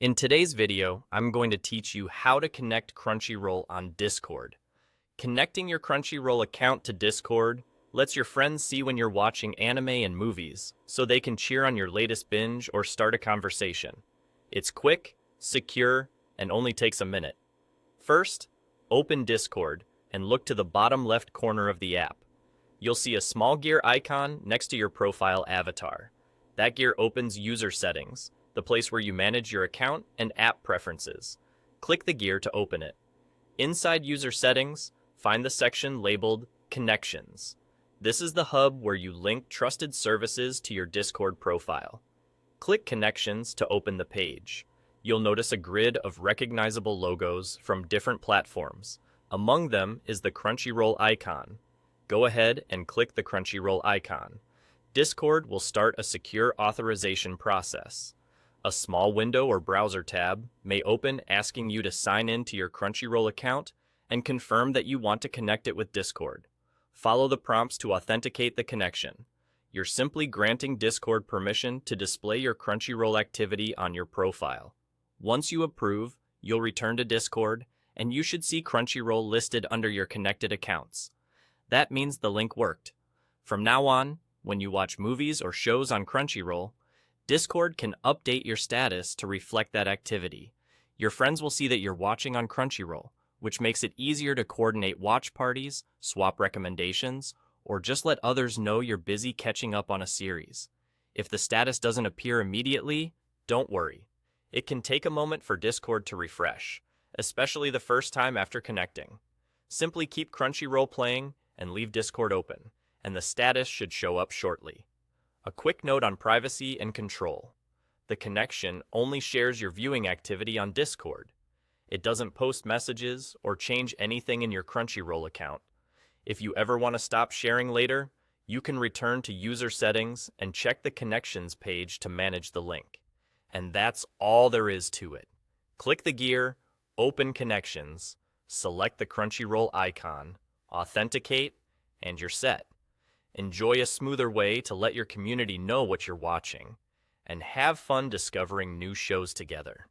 In today's video, I'm going to teach you how to connect Crunchyroll on Discord. Connecting your Crunchyroll account to Discord lets your friends see when you're watching anime and movies, so they can cheer on your latest binge or start a conversation. It's quick, secure, and only takes a minute. First, open Discord and look to the bottom left corner of the app. You'll see a small gear icon next to your profile avatar. That gear opens user settings, the place where you manage your account and app preferences. Click the gear to open it. Inside user settings, find the section labeled Connections. This is the hub where you link trusted services to your Discord profile. Click Connections to open the page. You'll notice a grid of recognizable logos from different platforms. Among them is the Crunchyroll icon. Go ahead and click the Crunchyroll icon. Discord will start a secure authorization process. A small window or browser tab may open asking you to sign in to your Crunchyroll account and confirm that you want to connect it with Discord. Follow the prompts to authenticate the connection. You're simply granting Discord permission to display your Crunchyroll activity on your profile. Once you approve, you'll return to Discord, and you should see Crunchyroll listed under your connected accounts. That means the link worked. From now on, when you watch movies or shows on Crunchyroll, Discord can update your status to reflect that activity. Your friends will see that you're watching on Crunchyroll, which makes it easier to coordinate watch parties, swap recommendations, or just let others know you're busy catching up on a series. If the status doesn't appear immediately, don't worry. It can take a moment for Discord to refresh, especially the first time after connecting. Simply keep Crunchyroll playing and leave Discord open, and the status should show up shortly. A quick note on privacy and control. The connection only shares your viewing activity on Discord. It doesn't post messages or change anything in your Crunchyroll account. If you ever want to stop sharing later, you can return to user settings and check the connections page to manage the link. And that's all there is to it. Click the gear, open connections, select the Crunchyroll icon, authenticate, and you're set. Enjoy a smoother way to let your community know what you're watching, and have fun discovering new shows together.